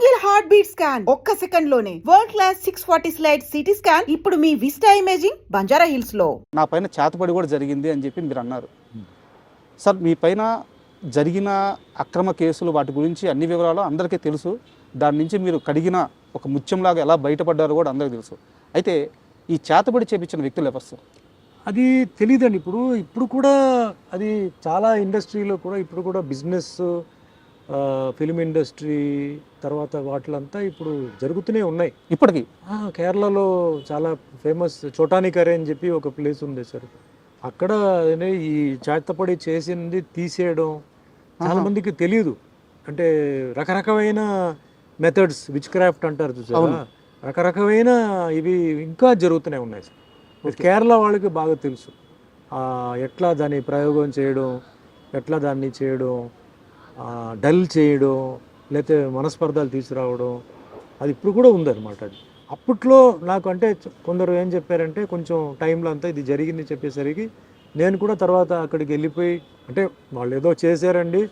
Single heart beat scan ఒక్క second లోనే world class 640 slide CT scan ఇప్పుడు మీ vista imaging Banjara hills లో. నా పైన చేతపడి కూడా జరిగింది అని చెప్పి మీరు అన్నారు సార్. మీ పైన జరిగిన అక్రమ కేసులు వాటి గురించి అన్ని వివరాలు అందరికీ తెలుసు. దాని నుంచి మీరు కడిగిన ఒక ముత్యంలాగా ఎలా బయటపడ్డారో కూడా అందరికీ తెలుసు. అయితే ఈ చేతబడి చేపించిన వ్యక్తులు ఎవరు సార్? అది తెలియదండి. ఇప్పుడు కూడా అది చాలా ఇండస్ట్రీలో కూడా ఇప్పుడు కూడా బిజినెస్, ఫిలిం ఇండస్ట్రీ తర్వాత వాటిలంతా ఇప్పుడు జరుగుతూనే ఉన్నాయి ఇప్పటికీ. కేరళలో చాలా ఫేమస్ చోటానికరే అని చెప్పి ఒక ప్లేస్ ఉంది సార్. అక్కడ ఈ చేతపడి చేసింది తీసేయడం చాలా మందికి తెలియదు. అంటే రకరకమైన మెథడ్స్, విచ్ క్రాఫ్ట్ అంటారు చూసారా, రకరకమైన ఇవి ఇంకా జరుగుతూనే ఉన్నాయి సార్. కేరళ వాళ్ళకి బాగా తెలుసు ఎట్లా దాన్ని ప్రయోగం చేయడం, ఎట్లా దాన్ని చేయడం, డల్ చేయడం, లేకపోతే మనస్పర్ధాలు తీసుకురావడం, అది ఇప్పుడు కూడా ఉందన్నమాట. అది అప్పట్లో నాకు అంటే కొందరు ఏం చెప్పారంటే కొంచెం టైంలో అంతా ఇది జరిగింది చెప్పేసరికి నేను కూడా తర్వాత అక్కడికి వెళ్ళిపోయి, అంటే వాళ్ళు ఏదో చేశారండి,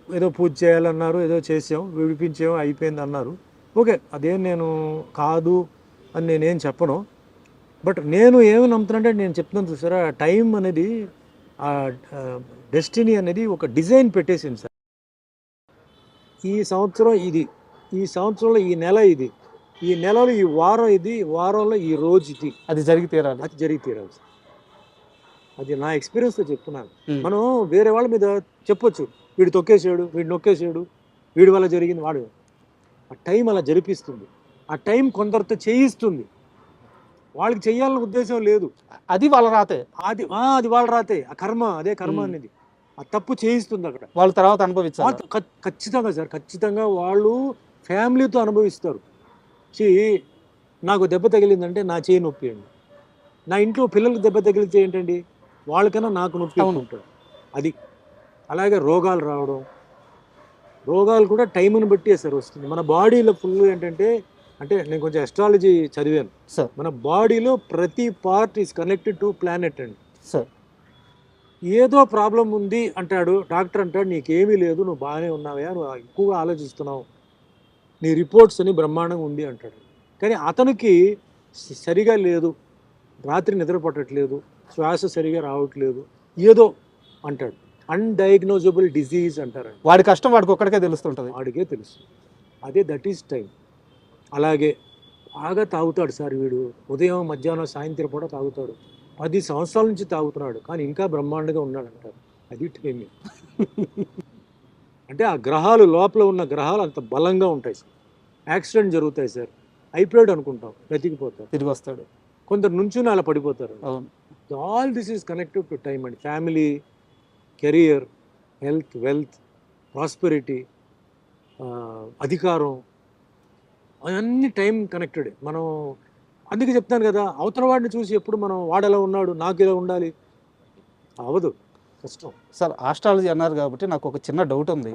ఏదో పూజ చేయాలన్నారు, ఏదో చేసాం, విడిపించాం, అయిపోయింది అన్నారు. ఓకే, అదేం నేను కాదు అని నేనేం చెప్పను. బట్ నేను ఏమి నమ్ముతానంటే నేను చెప్తున్నాను చూసారా, టైం అనేది, ఆ డెస్టినీ అనేది ఒక డిజైన్ పెట్టేసింది సార్. ఈ సంవత్సరం ఇది, ఈ సంవత్సరంలో ఈ నెల ఇది, ఈ నెలలో ఈ వారం ఇది, వారంలో ఈ రోజు ఇది, అది జరిగి తీరాలి, అది జరిగి తీరాలి సార్. అది నా ఎక్స్పీరియన్స్తో చెప్తున్నాను. మనం వేరే వాళ్ళ మీద చెప్పొచ్చు, వీడు తొక్కేసాడు, వీడు నొక్కేసాడు, వీడి వల్ల జరిగింది, వాడు. ఆ టైం అలా జరిపిస్తుంది. ఆ టైం కొందరితో చేయిస్తుంది. వాళ్ళకి చెయ్యాలన్న ఉద్దేశం లేదు, అది వాళ్ళ రాతే. అది వాళ్ళ రాతే. ఆ కర్మ, అదే కర్మ అనేది. ఆ తప్పు చేయిస్తుంది అక్కడ. వాళ్ళ తర్వాత అనుభవించాలి. ఖచ్చితంగా సార్, ఖచ్చితంగా వాళ్ళు ఫ్యామిలీతో అనుభవిస్తారు. నాకు దెబ్బ తగిలిందంటే నా చేయి నొప్పి అండి. నా ఇంట్లో పిల్లలకు దెబ్బ తగిలితే ఏంటండి, వాళ్ళకన్నా నాకు నొప్పి ఉంటాడు. అది అలాగే రోగాలు రావడం, రోగాలు కూడా టైంని బట్టి సార్ వస్తుంది. మన బాడీలో ఫుల్ ఏంటంటే, అంటే నేను కొంచెం అస్ట్రాలజీ చదివాను సార్. మన బాడీలో ప్రతి part is connected to planet అండి సార్. ఏదో ప్రాబ్లం ఉంది అంటాడు డాక్టర్, అంటాడు నీకేమీ లేదు, నువ్వు బాగానే ఉన్నావా, నువ్వు ఎక్కువగా ఆలోచిస్తున్నావు, నీ రిపోర్ట్స్ అని బ్రహ్మాండంగా ఉంది అంటాడు. కానీ అతనికి సరిగా లేదు, రాత్రి నిద్ర పట్టట్లేదు, శ్వాస సరిగా రావట్లేదు, ఏదో అంటాడు. అన్డయాగ్నోజబుల్ డిజీజ్ అంటారండి. వాడి కష్టం వాడికి ఒక్కడికే తెలుస్తుంటుంది, వాడికే తెలుసు. అదే దట్ ఈస్ టైం. అలాగే బాగా తాగుతాడు సార్ వీడు, ఉదయం మధ్యాహ్నం సాయంత్రం కూడా తాగుతాడు, 10 సంవత్సరాల నుంచి తాగుతున్నాడు, కానీ ఇంకా బ్రహ్మాండంగా ఉన్నాడు అంటారు. అది టైమింగ్. అంటే ఆ గ్రహాలు, లోపల ఉన్న గ్రహాలు అంత బలంగా ఉంటాయి సార్. యాక్సిడెంట్ జరుగుతాయి సార్, అయిపోయాడు అనుకుంటాం, బ్రతికిపోతారు, తిరిగి వస్తాడు. కొందరు నుంచుని అలా పడిపోతారు. All this is connected to time అండి. Family, career, health, wealth, prosperity, అధికారం, అవన్నీ టైం కనెక్టెడ్. మనం అందుకే చెప్తాను కదా, అవతల వాడిని చూసి ఎప్పుడు మనం వాడెలా ఉన్నాడు నాకు ఇలా ఉండాలి, అవదు, కష్టం సార్. ఆస్ట్రాలజీ అన్నారు కాబట్టి నాకు ఒక చిన్న డౌట్ ఉంది.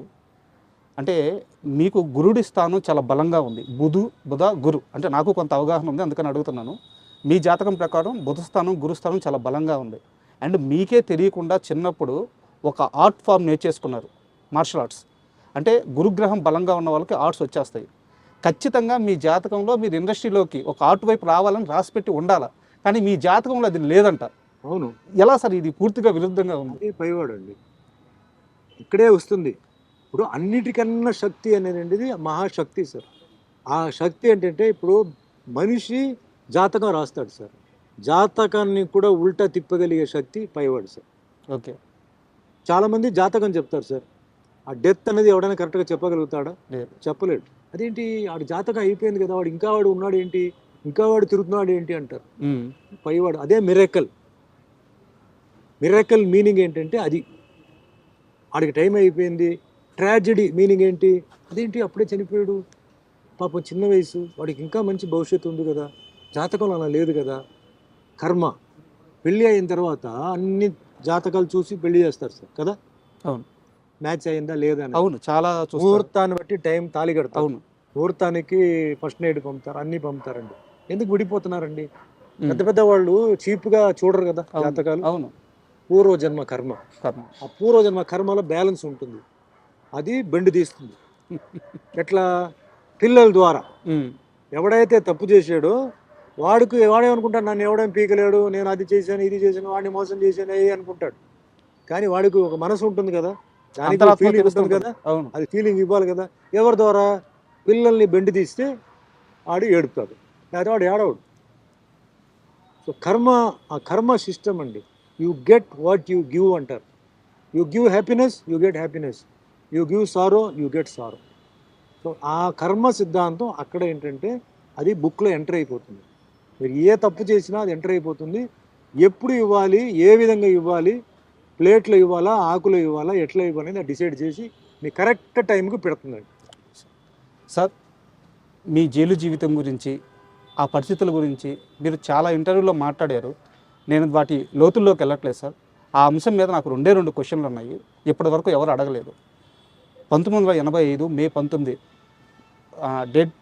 అంటే మీకు గురుడి స్థానం చాలా బలంగా ఉంది, బుధ గురు, అంటే నాకు కొంత అవగాహన ఉంది, అందుకని అడుగుతున్నాను. మీ జాతకం ప్రకారం బుధ స్థానం, గురు స్థానం చాలా బలంగా ఉంది. అండ్ మీకే తెలియకుండా చిన్నప్పుడు ఒక ఆర్ట్ ఫామ్ నేర్చేసుకున్నారు, మార్షల్ ఆర్ట్స్. అంటే గురుగ్రహం బలంగా ఉన్న వాళ్ళకి ఆర్ట్స్ వచ్చేస్తాయి. ఖచ్చితంగా మీ జాతకంలో మీరు ఇండస్ట్రీలోకి ఒక ఆర్ట్ వైపు రావాలని రాసిపెట్టి ఉండాలి, కానీ మీ జాతకంలో అది లేదంట. అవును, ఎలా సార్? ఇది పూర్తిగా విరుద్ధంగా ఉంది. పైవాడు అండి, ఇక్కడే వస్తుంది. ఇప్పుడు అన్నిటికన్నా శక్తి అనేది మహాశక్తి సార్. ఆ శక్తి ఏంటంటే, ఇప్పుడు మనిషి జాతకం రాస్తాడు సార్, జాతకాన్ని కూడా ఉల్టా తిప్పగలిగే శక్తి పైవాడు సార్. ఓకే, చాలామంది జాతకం చెప్తారు సార్, ఆ డెత్ అనేది ఎవడైనా కరెక్ట్గా చెప్పగలుగుతాడా? చెప్పలేడు. అదేంటి, వాడు జాతకం అయిపోయింది కదా, వాడు ఇంకా వాడు ఉన్నాడు ఏంటి, ఇంకా వాడు తిరుగుతున్నాడు ఏంటి అంటారు. పైవాడు అదే మిరాకిల్. మిరాకిల్ మీనింగ్ ఏంటంటే అది, వాడికి టైం అయిపోయింది. ట్రాజెడీ మీనింగ్ ఏంటి, అదేంటి అప్పుడే చనిపోయాడు, పాపం చిన్న వయసు, వాడికి ఇంకా మంచి భవిష్యత్తు ఉంది కదా, జాతకంలో అలా లేదు కదా. కర్మ. పెళ్ళి అయిన తర్వాత అన్ని జాతకాలు చూసి పెళ్లి చేస్తారు సార్ కదా. అవును, మ్యాచ్ అయిందా లేదా. అవును, చాలా ముహూర్తాన్ని బట్టి టైం తాళి కడతారు. అవును, ముహూర్తానికి ఫస్ట్ నైట్ పంపుతారు, అన్ని పంపుతారండి. ఎందుకు విడిపోతున్నారండి? పెద్ద పెద్ద వాళ్ళు చీప్గా చూడరు కదా జాతకాలు. అవును, పూర్వజన్మ కర్మ. ఆ పూర్వజన్మ కర్మలో బ్యాలెన్స్ ఉంటుంది, అది బెండు తీస్తుంది. ఎట్లా, పిల్లల ద్వారా ఉమ్, ఎవడైతే తప్పు చేశాడో వాడేమనుకుంటాడు, నన్ను ఎవడేం పీకలేడు, నేను అది చేశాను ఇది చేశాను వాడిని మోసం చేశాను అనుకుంటాడు. కానీ వాడికి ఒక మనసు ఉంటుంది కదా, దానికి అంతరాత్మ ఫీలింగ్ తెలుస్తూ ఉంటుంది ఉంటుంది. కదా, అవును. అది ఫీలింగ్ ఇవ్వాలి కదా. ఎవరి ద్వారా? పిల్లల్ని బెండి తీస్తే వాడు ఏడుపుతాడు, లేకపోతే వాడు ఏడవడు. సో ఆ కర్మ సిస్టమ్ అండి. You get what you give అంటారు. You give happiness, you get happiness. You give sorrow, you get sorrow. So ఆ కర్మ సిద్ధాంతం అక్కడ ఏంటంటే అది బుక్లో ఎంటర్ అయిపోతుంది. మీరు ఏ తప్పు చేసినా అది ఎంటర్ అయిపోతుంది. ఎప్పుడు ఇవ్వాలి, ఏ విధంగా ఇవ్వాలి, ప్లేట్లో ఇవ్వాలా, ఆకులో ఇవ్వాలా, ఎట్లా ఇవ్వాలి అనేది డిసైడ్ చేసి మీ కరెక్ట్ టైంకి పెడుతుందండి. సార్, మీ జైలు జీవితం గురించి, ఆ పరిస్థితుల గురించి మీరు చాలా ఇంటర్వ్యూలో మాట్లాడారు. నేను వాటి లోతుల్లోకి వెళ్ళట్లేదు సార్. ఆ అంశం మీద నాకు రెండు క్వశ్చన్లు ఉన్నాయి. ఇప్పటి వరకు ఎవరు అడగలేదు. 1985 మే 19 డేట్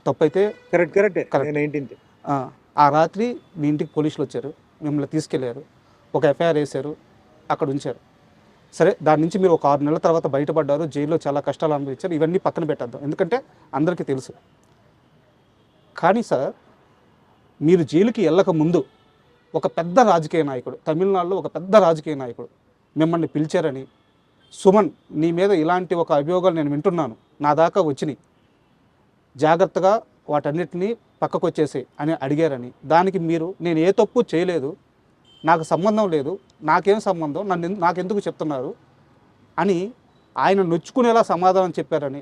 తప్పైతే కరెక్టే. Correct. 19th. ఆ రాత్రి మీ ఇంటికి పోలీసులు వచ్చారు, మిమ్మల్ని తీసుకెళ్లారు, ఒక ఎఫ్ఐఆర్ వేశారు, అక్కడ ఉంచారు. సరే, దాని నుంచి మీరు ఒక 6 నెలల తర్వాత బయటపడ్డారు, జైల్లో చాలా కష్టాలు అనుభవించారు. ఇవన్నీ పక్కన పెట్టేద్దాం, ఎందుకంటే అందరికీ తెలుసు. కానీ సార్, మీరు జైలుకి వెళ్ళక ముందు ఒక పెద్ద రాజకీయ నాయకుడు, తమిళనాడులో ఒక పెద్ద రాజకీయ నాయకుడు మిమ్మల్ని పిలిచారని, సుమన్ నీ మీద ఇలాంటి ఒక అభియోగాలు నేను వింటున్నాను, నా దాకా వచ్చినాయి, జాగ్రత్తగా వాటన్నిటినీ పక్కకు వచ్చేసి అని అడిగారని, దానికి మీరు నేను ఏ తప్పు చేయలేదు, నాకు సంబంధం లేదు, నాకేం సంబంధం, నాకెందుకు చెప్తున్నారు అని ఆయన నొచ్చుకునేలా సమాధానం చెప్పారని,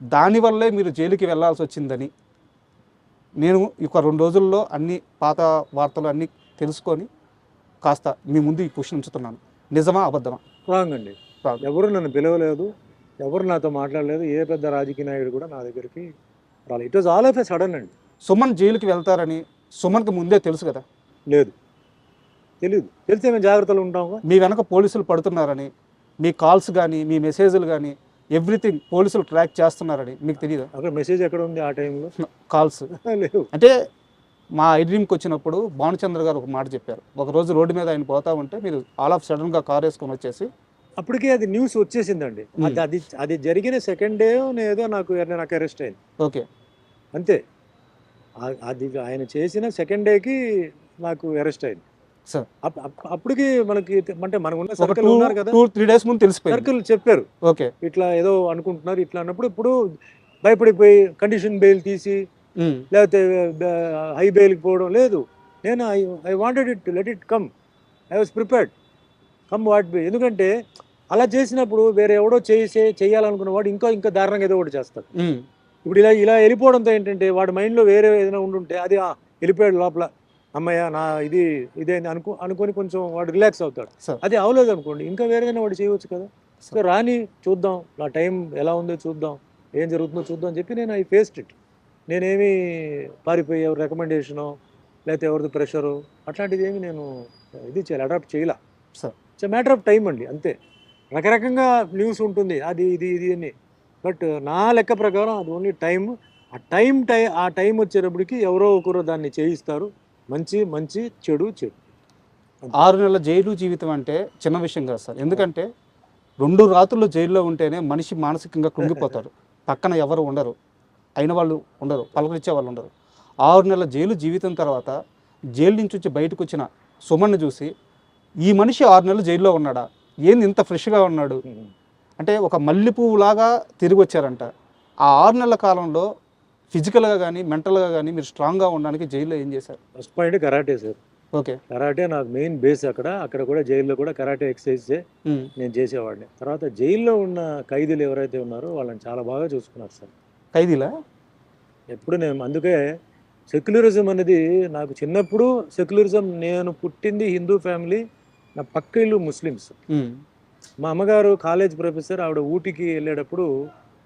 దానివల్లే మీరు జైలుకి వెళ్ళాల్సి వచ్చిందని నేను ఒక 2 రోజుల్లో అన్ని పాత వార్తలు అన్నీ తెలుసుకొని కాస్త మీ ముందు ఈ క్వశ్చన్ ఉంచుతున్నాను. నిజమా అబద్ధమా? రాంగ్ అండి. ఎవరు నన్ను పిలవలేదు, ఎవరు నాతో మాట్లాడలేదు, ఏ పెద్ద రాజకీయ నాయకుడు కూడా నా దగ్గరికి రాలేదు. It was all of a sudden అండి. సుమన్ జైలుకి వెళ్తారని సుమన్కి ముందే తెలుసు కదా? లేదు, తెలియదు. తెలిస్తే మేము జాగ్రత్తలు ఉంటాం. మీ వెనక పోలీసులు పడుతున్నారని, మీ కాల్స్ కానీ మీ మెసేజ్లు కానీ ఎవ్రీథింగ్ పోలీసులు ట్రాక్ చేస్తున్నారని మీకు తెలియదు? అక్కడ మెసేజ్ ఎక్కడ ఉంది ఆ టైంలో? కాల్స్ లేవు. అంటే మా ఐడ్రీమ్కి వచ్చినప్పుడు భానుచంద్ర గారు ఒక మాట చెప్పారు. ఒకరోజు రోడ్డు మీద ఆయన పోతా ఉంటే మీరు ఆల్ ఆఫ్ సడన్గా కార్ వేసుకొని వచ్చేసి, అప్పటికే అది న్యూస్ వచ్చేసిందండి. అది జరిగిన సెకండ్ డే ఏదో నాకు అరెస్ట్ అయింది. ఓకే, అంతే. అది ఆయన చేసిన సెకండ్ డేకి నాకు అరెస్ట్ అయింది సార్. అప్పటికి మనకి అంటే మనకున్న ఒక సర్కిల్ ఉన్నారు కదా, 2-3 days ముందు తెలిసిపోయింది. సర్కిల్ చెప్పారు ఓకే, ఇట్లా ఏదో అనుకుంటున్నారు ఇట్లా అన్నప్పుడు ఇప్పుడు భయపడిపోయి కండిషన్ బెయిల్ తీసి లేకపోతే హై బెయిల్కి పోవడం లేదు. నేను I wanted it, let it come. I was prepared come what be. ఎందుకంటే అలా చేసినప్పుడు వేరే ఎవడో చేయాలనుకున్న వాడు ఇంకా దారుణంగా ఏదో ఒకటి చేస్తాడు. ఇప్పుడు ఇలా వెళ్ళిపోవడంతో ఏంటంటే వాడి మైండ్లో వేరే ఏదైనా ఉండుంటే అది వెళ్ళిపోయాడు లోపల, అమ్మయ్య నా ఇదే అనుకొని కొంచెం వాడు రిలాక్స్ అవుతాడు. అది అవలేదు అనుకోండి, ఇంకా వేరేదైనా వాడు చేయవచ్చు కదా. సో రాని చూద్దాం, నా టైం ఎలా ఉందో చూద్దాం, ఏం జరుగుతుందో చూద్దాం అని చెప్పి నేను ఐ ఫేస్డ్ ఇట్. నేనేమి పారిపోయి ఎవరి రికమెండేషనో లేకపోతే ఎవరిది ప్రెషరు అట్లాంటిది ఏమి నేను ఇది అడాప్ట్ చేయలే. ఇట్స్ మ్యాటర్ ఆఫ్ టైం అండి, అంతే. రకరకంగా న్యూస్ ఉంటుంది అది ఇది అని, బట్ నా లెక్క ప్రకారం అది ఓన్లీ టైం. ఆ టైం వచ్చేటప్పటికి ఎవరో ఒకరు దాన్ని చేయిస్తారు. మంచి చెడు. 6 నెలల జైలు జీవితం అంటే చిన్న విషయం కాదు సార్. ఎందుకంటే 2 రాత్రులు జైల్లో ఉంటేనే మనిషి మానసికంగా కృంగిపోతారు. పక్కన ఎవరు ఉండరు, అయిన వాళ్ళు ఉండరు, పలకరించే వాళ్ళు ఉండరు. 6 నెలల జైలు జీవితం తర్వాత జైలు నుంచి వచ్చి బయటకు వచ్చిన సుమన్ను చూసి ఈ మనిషి 6 నెలలు జైల్లో ఉన్నాడా, ఏంది ఇంత ఫ్రెష్గా ఉన్నాడు అంటే ఒక మల్లెపువ్వులాగా తిరిగి వచ్చారంట. ఆ 6 నెలల కాలంలో ఫిజికల్గా కానీ మెంటల్గా కానీ మీరు స్ట్రాంగ్గా ఉండడానికి జైల్లో ఏం చేశారు? First point karate sir. Okay, karate నాకు మెయిన్ బేస్. అక్కడ కూడా జైల్లో కూడా కరాటే ఎక్సర్సైజ్ నేను చేసేవాడిని. తర్వాత జైల్లో ఉన్న ఖైదీలు ఎవరైతే ఉన్నారో వాళ్ళని చాలా బాగా చూసుకున్నారు సార్. ఖైదీలా? ఎప్పుడు నేను అందుకే సెక్యులరిజం అనేది నాకు చిన్నప్పుడు సెక్యులరిజం, నేను పుట్టింది హిందూ ఫ్యామిలీ, నా పక్క ఇల్లు ముస్లిమ్స్. మా అమ్మగారు కాలేజ్ ప్రొఫెసర్, ఆవిడ ఊటీకి వెళ్ళేటప్పుడు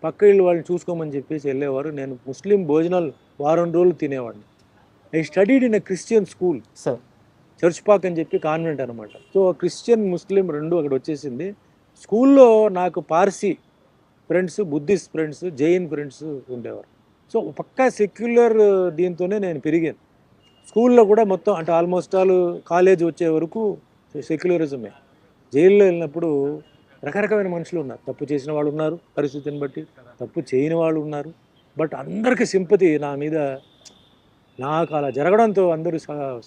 పక్క ఇల్లు వాళ్ళని చూసుకోమని చెప్పేసి వెళ్ళేవారు. నేను ముస్లిం భోజనాలు వారం రోజులు తినేవాడిని. I studied in a Christian school sir, church Pak అని చెప్పి కాన్వెంట్ అనమాట. సో క్రిస్టియన్ ముస్లిం రెండు అక్కడ వచ్చేసింది. స్కూల్లో నాకు Parsi friends, Buddhist friends, Jain friends ఉండేవారు. సో పక్కా సెక్యులర్ దీంతోనే నేను పెరిగాను. స్కూల్లో కూడా మొత్తం అంటే ఆల్మోస్ట్ ఆల్ కాలేజ్ వచ్చే వరకు సెక్యులరిజమే. జైల్లో వెళ్ళినప్పుడు రకరకమైన మనుషులు ఉన్నారు. తప్పు చేసిన వాళ్ళు ఉన్నారు పరిస్థితిని బట్టి, తప్పు చేయని వాళ్ళు ఉన్నారు, బట్ అందరికీ సింపతి నా మీద, నాకు అలా జరగడంతో అందరూ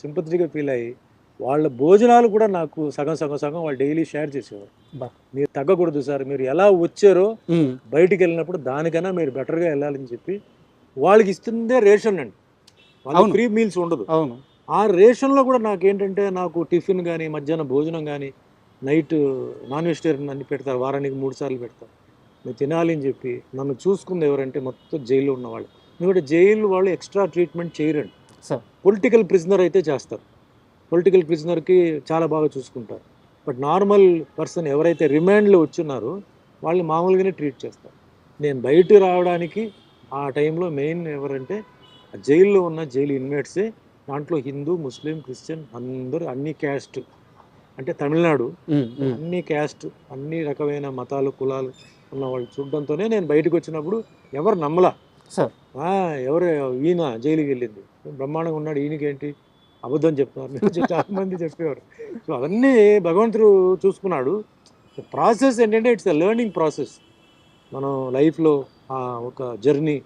సింపతిగా ఫీల్ అయ్యి వాళ్ళ భోజనాలు కూడా నాకు సగం సగం సగం వాళ్ళు డైలీ షేర్ చేసేవారు. బా. మీరు తగ్గకూడదు సార్, మీరు ఎలా వచ్చారో ఉమ్, బయటికి వెళ్ళినప్పుడు దానికన్నా మీరు బెటర్గా వెళ్ళాలని చెప్పి వాళ్ళకి ఇస్తుందే రేషన్ అండి. వాళ్ళకి అవును. ఫ్రీ మీల్స్ ఉండదు. అవును. ఆ రేషన్లో కూడా నాకేంటంటే నాకు టిఫిన్ కానీ మధ్యాహ్నం భోజనం కానీ నైట్ నాన్ వెజిటేరియన్ అన్ని పెడతారు, వారానికి 3 సార్లు పెడతారు. నేను తినాలి అని చెప్పి నన్ను చూసుకుంది ఎవరంటే మొత్తం జైల్లో ఉన్న వాళ్ళు. ఎందుకంటే జైలు వాళ్ళు ఎక్స్ట్రా ట్రీట్మెంట్ చేయరండి. సార్. పొలిటికల్ ప్రిజనర్ అయితే చేస్తారు, పొలిటికల్ ప్రిజనర్కి చాలా బాగా చూసుకుంటారు. బట్ నార్మల్ పర్సన్ ఎవరైతే రిమాండ్లో వచ్చున్నారో వాళ్ళు మామూలుగానే ట్రీట్ చేస్తారు. నేను బయట రావడానికి ఆ టైంలో మెయిన్ ఎవరంటే ఆ జైల్లో ఉన్న జైలు ఇన్మేట్సే. దాంట్లో హిందూ, ముస్లిం, క్రిస్టియన్ అందరూ అన్ని క్యాస్ట్, అంటే తమిళనాడు ఉమ్, ఉమ్. అన్ని క్యాస్ట్, అన్ని రకమైన మతాలు, కులాలు ఉన్న వాళ్ళు చూడడంతోనే నేను బయటకు వచ్చినప్పుడు ఎవరు నమ్మలా. సార్. ఎవరు ఈయన జైలుకి వెళ్ళింది బ్రహ్మాండంగా ఉన్నాడు, ఈయనకేంటి అబద్ధం చెప్తున్నారు చాలా మంది చెప్పేవారు. సో అవన్నీ భగవంతుడు చూసుకున్నాడు. ప్రాసెస్ ఏంటంటే ఇట్స్ ఎ లెర్నింగ్ ప్రాసెస్. మనం లైఫ్లో ఒక జర్నీ,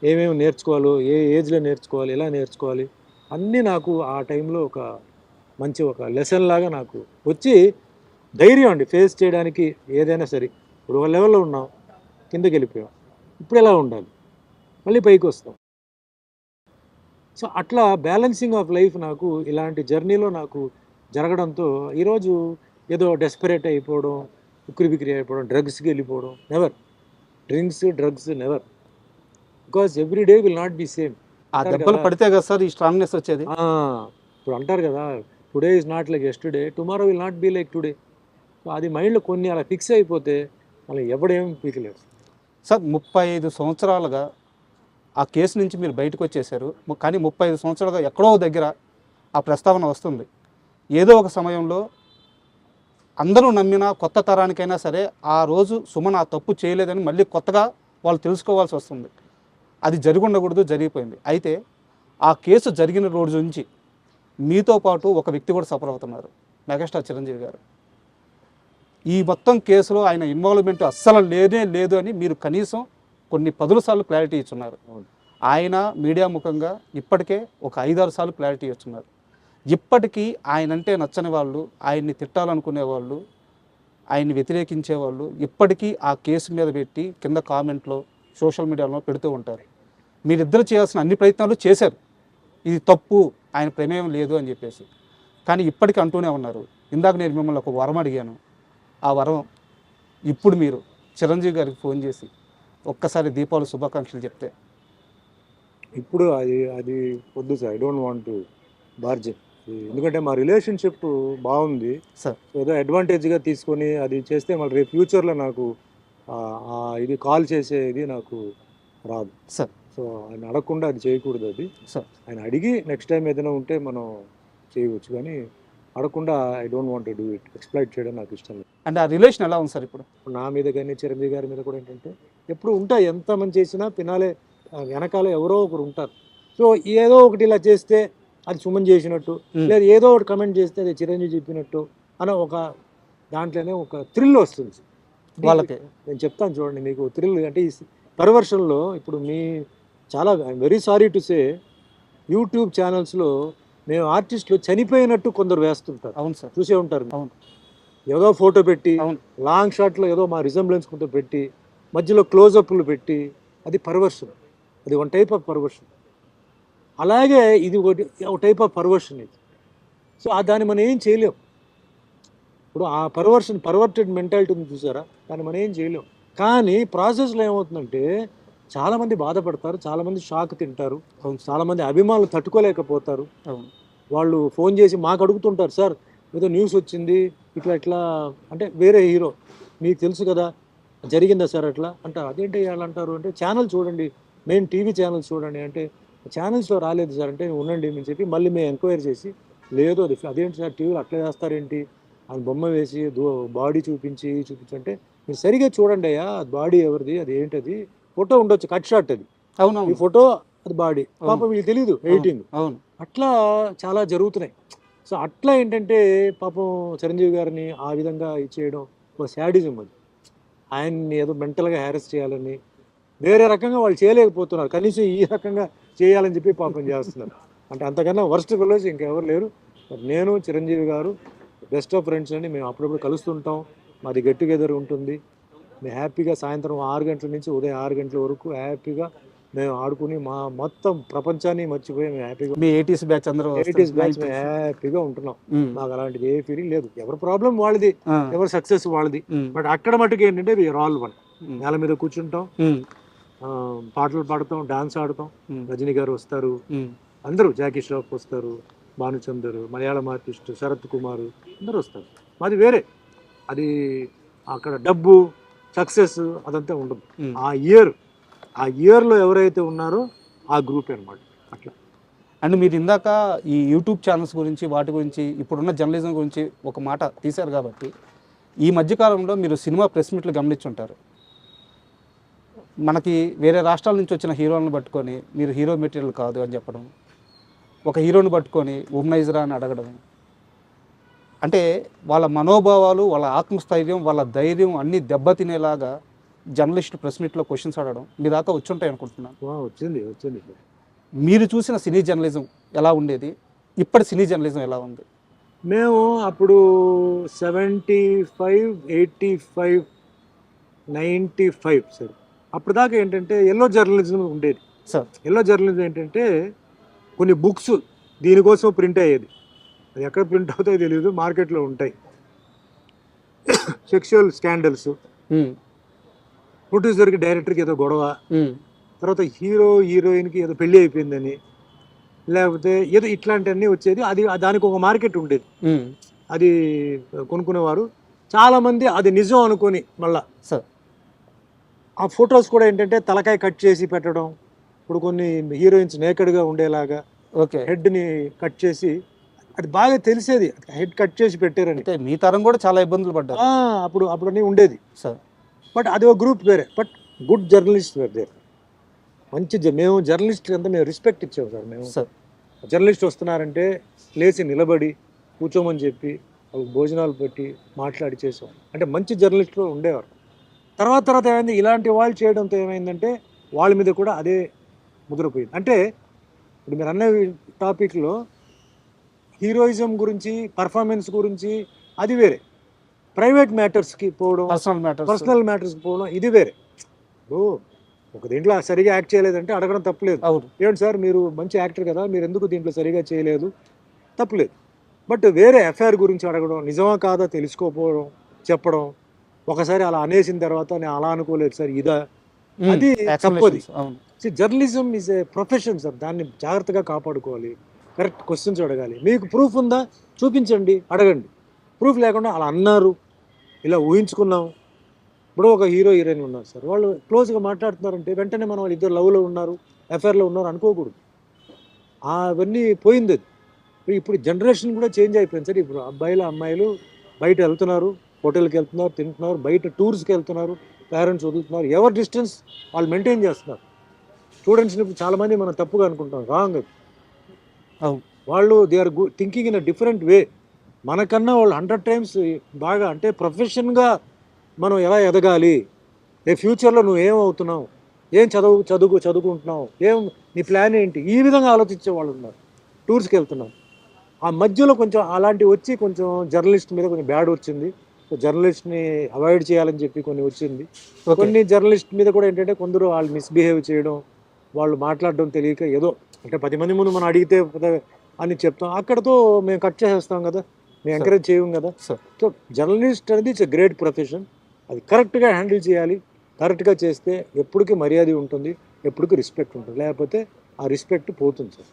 ఏమేమి నేర్చుకోవాలో, ఏ ఏజ్లో నేర్చుకోవాలి, ఎలా నేర్చుకోవాలి అన్నీ నాకు ఆ టైంలో ఒక మంచి ఒక లెసన్ లాగా నాకు వచ్చి ధైర్యం అండి ఫేస్ చేయడానికి ఏదైనా సరే. ఇప్పుడు ఒక లెవెల్లో ఉన్నాం, కిందకి వెళ్ళిపోయాం, ఇప్పుడు ఎలా ఉండాలి, మళ్ళీ పైకి వస్తాం. సో అట్లా బ్యాలెన్సింగ్ ఆఫ్ లైఫ్ నాకు ఇలాంటి జర్నీలో నాకు జరగడంతో ఈరోజు ఏదో డెస్పరేట్ అయిపోవడం, ఉక్కిరి బిక్కిరి అయిపోవడం, డ్రగ్స్కి వెళ్ళిపోవడం, never. Drugs never, because every day will not be same. ఆ దెబ్బలు పడితే కదా సార్ ఈ స్ట్రాంగ్నెస్ వచ్చేది. ఇప్పుడు అంటారు కదా, today is not like yesterday, tomorrow will not be like today. So అది మైండ్లో కొన్ని అలా ఫిక్స్ అయిపోతే మళ్ళీ ఎవడేం పీకలేడు. సార్ 35 సంవత్సరాలుగా ఆ కేసు నుంచి మీరు బయటకు వచ్చేసారు, కానీ 35 సంవత్సరాలుగా ఎక్కడో దగ్గర ఆ ప్రస్తావన వస్తుంది. ఏదో ఒక సమయంలో అందరూ నమ్మిన కొత్త తరానికైనా సరే ఆ రోజు సుమన్ ఆ తప్పు చేయలేదని మళ్ళీ కొత్తగా వాళ్ళు తెలుసుకోవాల్సి వస్తుంది. అది జరిగి ఉండకూడదు, జరిగిపోయింది. అయితే ఆ కేసు జరిగిన రోజు నుంచి మీతో పాటు ఒక వ్యక్తి కూడా సఫర్ అవుతున్నారు, మెగాస్టార్ చిరంజీవి గారు. ఈ మొత్తం కేసులో ఆయన ఇన్వాల్వ్మెంట్ అస్సలు లేనే లేదు అని మీరు కనీసం కొన్ని 10 సార్లు క్లారిటీ ఇచ్చున్నారు. ఆయన మీడియా ముఖంగా ఇప్పటికే ఒక 5-6 సార్లు క్లారిటీ ఇచ్చున్నారు. ఇప్పటికీ ఆయన అంటే నచ్చని వాళ్ళు, ఆయన్ని తిట్టాలనుకునే వాళ్ళు, ఆయన్ని వ్యతిరేకించే వాళ్ళు ఇప్పటికీ ఆ కేసు మీద పెట్టి కింద కామెంట్లో సోషల్ మీడియాలో పెడుతూ ఉంటారు. మీరిద్దరు చేయాల్సిన అన్ని ప్రయత్నాలు చేశారు, ఇది తప్పు, ఆయన ప్రమేయం లేదు అని చెప్పేసి. కానీ ఇప్పటికీ అంటూనే ఉన్నారు. ఇందాక నేను మిమ్మల్ని ఒక వరం అడిగాను, ఆ వరం ఇప్పుడు మీరు చిరంజీవి గారికి ఫోన్ చేసి ఒక్కసారి దీపావళి శుభాకాంక్షలు చెప్తే. ఇప్పుడు అది వద్దు sir, I don't want to bargain. ఎందుకంటే మా రిలేషన్షిప్ బాగుంది సార్. ఏదో అడ్వాంటేజ్గా తీసుకొని అది చేస్తే మళ్ళీ రేపు ఫ్యూచర్లో నాకు ఇది కాల్ చేసేది నాకు రాదు సార్. సో ఆయన అడగకుండా అది చేయకూడదు. అది సార్. ఆయన అడిగి నెక్స్ట్ టైం ఏదైనా ఉంటే మనం చేయవచ్చు, కానీ అడగకుండా I don't want to do it. Exploit చేయడం నాకు ఇష్టం లేదు. అంటే ఆ రిలేషన్ ఎలా ఉంది సార్ ఇప్పుడు? నా మీద కానీ చిరంజీవి గారి మీద కూడా ఏంటంటే ఎప్పుడు ఉంటాయి, ఎంత మంది చేసినా పినాలే వెనకాల ఎవరో ఒకరు ఉంటారు. సో ఏదో ఒకటి ఇలా చేస్తే అది సుమన్ చేసినట్టు, లేదా ఏదో ఒకటి కమెంట్ చేస్తే అది చిరంజీవి చెప్పినట్టు అని ఒక దాంట్లోనే ఒక థ్రిల్ వస్తుంది వాళ్ళకి. నేను చెప్తాను చూడండి మీకు థ్రిల్ అంటే ఈ పర్వర్షన్లో. ఇప్పుడు మీ చాలా I'm very sorry to say, YouTube ఛానల్స్లో మేము ఆర్టిస్టులు చనిపోయినట్టు కొందరు వేస్తుంటారు. అవును సార్, చూసే ఉంటారు. అవును. ఏదో ఫోటో పెట్టి అవును. లాంగ్ షాట్లో ఏదో మా రిజంబ్లెన్స్ కొంత పెట్టి మధ్యలో క్లోజప్లు పెట్టి, అది పర్వర్షన్. అది వన్ టైప్ ఆఫ్ పర్వర్షన్. అలాగే ఇది ఒక టైప్ ఆఫ్ పర్వర్షన్ ఇది. సో దాన్ని మనం ఏం చేయలేం. ఇప్పుడు ఆ పర్వర్టెడ్ మెంటాలిటీ ఉంది చూసారా, దాన్ని మనం ఏం చేయలేం. కానీ ప్రాసెస్లో ఏమవుతుందంటే చాలామంది బాధపడతారు, చాలామంది షాక్ తింటారు, చాలామంది అభిమానులు తట్టుకోలేకపోతారు. వాళ్ళు ఫోన్ చేసి మాకు అడుగుతుంటారు, సార్ ఏదో న్యూస్ వచ్చింది ఇట్లా అంటే వేరే హీరో మీకు తెలుసు కదా జరిగిందా సార్ అట్లా అంటే, అదేంటి వాళ్ళు అంటారు అంటే ఛానల్ చూడండి, మెయిన్ టీవీ ఛానల్స్ చూడండి అంటే, ఛానల్స్లో రాలేదు సార్ అంటే ఉండండి అని చెప్పి మళ్ళీ మేము ఎంక్వైరీ చేసి, లేదు అదేంటి సార్ టీవీలో అట్లా చేస్తారేంటి, అది బొమ్మ వేసి బాడీ చూపించంటే మీరు సరిగా చూడండి అయ్యా, అది బాడీ ఎవరిది, అది ఏంటది, ఫోటో ఉండొచ్చు కట్ షాట్, అది అవును, ఈ ఫోటో అది బాడీ, పాపం వీళ్ళు తెలియదు ఎడిటింగ్. అవును. అట్లా చాలా జరుగుతున్నాయి. సో అట్లా ఏంటంటే పాపం చిరంజీవి గారిని ఆ విధంగా ఇచ్చేయడం ఒక శాడిజం. అది ఆయన్ని ఏదో మెంటల్గా హ్యారెస్ చేయాలని వేరే రకంగా వాళ్ళు చేయలేకపోతున్నారు, కనీసం ఈ రకంగా చేయాలని చెప్పి పాపం చేస్తున్నారు. అంటే అంతకన్నా వర్స్ట్ ఫెలోస్ ఇంకెవరు లేరు. బట్ నేను, చిరంజీవి గారు బెస్ట్ ఆఫ్ ఫ్రెండ్స్ అండి. మేము అప్పుడప్పుడు కలుస్తుంటాం, మాది గెట్ టుగెదర్ ఉంటుంది. మేము హ్యాపీగా సాయంత్రం 6 గంటల నుంచి ఉదయం 6 గంటల వరకు హ్యాపీగా మేము ఆడుకుని మా మొత్తం ప్రపంచాన్ని మర్చిపోయి మేము హ్యాపీగా మీ 80s బ్యాచ్ అందరూ 80s బ్యాచ్ మేము హ్యాపీగా ఉంటున్నాం. మాకు అలాంటిది ఏ ఫీలింగ్ లేదు. ఎవరి ప్రాబ్లం వాళ్ళది, ఎవరి సక్సెస్ వాళ్ళది. బట్ అక్కడ మటుకు ఏంటంటే వీఆర్ ఆల్ వన్. నేల మీద కూర్చుంటాం, పాటలు పాడతాం, డాన్స్ ఆడతాం. రజనీ గారు వస్తారు, అందరూ, జాకీ ష్రాఫ్ వస్తారు, భానుచందర్, మలయాళం ఆర్టిస్ట్ శరత్ కుమార్, అందరూ వస్తారు. మాది వేరే. అది అక్కడ డబ్బు, సక్సెస్ అదంతా ఉండదు. ఆ ఇయర్లో ఎవరైతే ఉన్నారో ఆ గ్రూప్ అన్నమాట. అట్లా. అండ్ మీరు ఇందాక ఈ యూట్యూబ్ ఛానల్స్ గురించి, వాటి గురించి, ఇప్పుడున్న జర్నలిజం గురించి ఒక మాట తీశారు కాబట్టి, ఈ మధ్యకాలంలో మీరు సినిమా ప్రెస్ మీట్లు గమనించుంటారు. మనకి వేరే రాష్ట్రాల నుంచి వచ్చిన హీరోలను పట్టుకొని మీరు హీరో మెటీరియల్ కాదు అని చెప్పడం, ఒక హీరోని పట్టుకొని ఉమ్నైజరా అని అడగడం, అంటే వాళ్ళ మనోభావాలు, వాళ్ళ ఆత్మస్థైర్యం, వాళ్ళ ధైర్యం అన్నీ దెబ్బతినేలాగా జర్నలిస్ట్ ప్రెస్ మీట్లో క్వశ్చన్స్ అడగడం మీ దాకా వచ్చుంటాయి అనుకుంటున్నాను. వచ్చింది. మీరు చూసిన సినీ జర్నలిజం ఎలా ఉండేది, ఇప్పటి సినీ జర్నలిజం ఎలా ఉంది? మేము అప్పుడు 75, 85, 95 సార్, అప్పుడు దాకా ఏంటంటే ఎల్లో జర్నలిజం ఉండేది సార్. ఎల్లో జర్నలిజం ఏంటంటే కొన్ని బుక్స్ దీనికోసం ప్రింట్ అయ్యేది. అది ఎక్కడ ప్రింట్ అవుతాయో తెలియదు, మార్కెట్లో ఉంటాయి. సెక్షువల్ స్కాండల్స్, ప్రొడ్యూసర్కి డైరెక్టర్కి ఏదో గొడవ, తర్వాత హీరోయిన్కి ఏదో పెళ్ళి అయిపోయిందని, లేకపోతే ఏదో ఇట్లాంటివన్నీ వచ్చేది. అది దానికి ఒక మార్కెట్ ఉండేది. అది కొనుక్కునేవారు చాలామంది. అది నిజం అనుకొని మళ్ళా సార్ ఆ ఫొటోస్ కూడా ఏంటంటే తలకాయ కట్ చేసి పెట్టడం. ఇప్పుడు కొన్ని హీరోయిన్స్ నేకెడ్గా ఉండేలాగా ఓకే, హెడ్ని కట్ చేసి, అది బాగా తెలిసేది హెడ్ కట్ చేసి పెట్టారని. అంటే మీ తరం కూడా చాలా ఇబ్బందులు పడ్డారు అప్పుడు అన్నీ ఉండేది సార్. బట్ అది ఒక గ్రూప్ వేరే. But good journalist were there. మేము జర్నలిస్ట్ అంతా మేము రెస్పెక్ట్ ఇచ్చాము సార్. మేము సార్ జర్నలిస్ట్ వస్తున్నారంటే లేచి నిలబడి కూర్చోమని చెప్పి వాళ్ళకి భోజనాలు పెట్టి మాట్లాడి చేసాం. అంటే మంచి జర్నలిస్టులు ఉండేవారు. తర్వాత ఏమైంది, ఇలాంటి వాళ్ళు చేయడంతో ఏమైందంటే వాళ్ళ మీద కూడా అదే ముద్రపోయింది. అంటే ఇప్పుడు మీరు అన్న టాపిక్లో హీరోయిజం గురించి, పర్ఫార్మెన్స్ గురించి అది వేరే. ప్రైవేట్ మ్యాటర్స్కి పోవడం, పర్సనల్ మ్యాటర్స్కి పోవడం ఇది వేరే. ఒక దీంట్లో సరిగా యాక్ట్ చేయలేదంటే అడగడం తప్పులేదు. ఏంటి సార్ మీరు మంచి యాక్టర్ కదా, మీరు ఎందుకు దీంట్లో సరిగా చేయలేదు, తప్పులేదు. బట్ వేరే ఎఫ్ఐఆర్ గురించి అడగడం, నిజమా కాదా తెలుసుకోకపోవడం, చెప్పడం, ఒకసారి అలా అనేసిన తర్వాత నేను అలా అనుకోలేదు సార్, ఇదా, అది తప్పది. Journalism is a profession sir. దాన్ని జాగ్రత్తగా కాపాడుకోవాలి, కరెక్ట్ క్వశ్చన్స్ అడగాలి. మీకు ప్రూఫ్ ఉందా చూపించండి, అడగండి. ప్రూఫ్ లేకుండా అలా అన్నారు, ఇలా ఊహించుకున్నాం. ఇప్పుడు ఒక హీరోయిన్ ఉన్నారు సార్, వాళ్ళు క్లోజ్గా మాట్లాడుతున్నారంటే వెంటనే మనం వాళ్ళు ఇద్దరు లవ్లో ఉన్నారు, ఎఫ్ఐఆర్లో ఉన్నారు అనుకోకూడదు. అవన్నీ పోయింది. అది ఇప్పుడు జనరేషన్ కూడా చేంజ్ అయిపోయింది సార్. ఇప్పుడు అమ్మాయిలు బయట వెళ్తున్నారు, హోటల్కి వెళ్తున్నారు, తింటున్నారు, బయట టూర్స్కి వెళ్తున్నారు, పేరెంట్స్ వదులుతున్నారు, ఎవరి డిస్టెన్స్ వాళ్ళు మెయింటైన్ చేస్తున్నారు. స్టూడెంట్స్ని ఇప్పుడు చాలామంది మనం తప్పుగా అనుకుంటాం, రాంగ్. అది వాళ్ళు they are thinking in a different way. మనకన్నా వాళ్ళు 100 times బాగా, అంటే ప్రొఫెషన్గా మనం ఎలా ఎదగాలి, ఫ్యూచర్లో నువ్వు ఏమవుతున్నావు, ఏం చదువుకుంటున్నావు, నీ ప్లాన్ ఏంటి, ఈ విధంగా ఆలోచించే వాళ్ళు ఉన్నారు. టూర్స్కి వెళ్తున్నాం. ఆ మధ్యలో కొంచెం అలాంటివి వచ్చి కొంచెం జర్నలిస్ట్ మీద కొంచెం బ్యాడ్ వచ్చింది. జర్నలిస్ట్ని అవాయిడ్ చేయాలని చెప్పి కొన్ని వచ్చింది. కొన్ని జర్నలిస్ట్ మీద కూడా ఏంటంటే కొందరు వాళ్ళు మిస్బిహేవ్ చేయడం, వాళ్ళు మాట్లాడడం తెలియక ఏదో, అంటే 10 మంది ముందు మనం అడిగితే అని చెప్తాం, అక్కడతో మేము కట్ చేసేస్తాం కదా, మేము ఎంకరేజ్ చేయం కదా. సో జర్నలిస్ట్ అనేది ఇట్స్ ఎ గ్రేట్ ప్రొఫెషన్. అది కరెక్ట్గా హ్యాండిల్ చేయాలి. కరెక్ట్గా చేస్తే ఎప్పటికీ మర్యాద ఉంటుంది, ఎప్పటికీ రెస్పెక్ట్ ఉంటుంది. లేకపోతే ఆ రెస్పెక్ట్ పోతుంది సార్.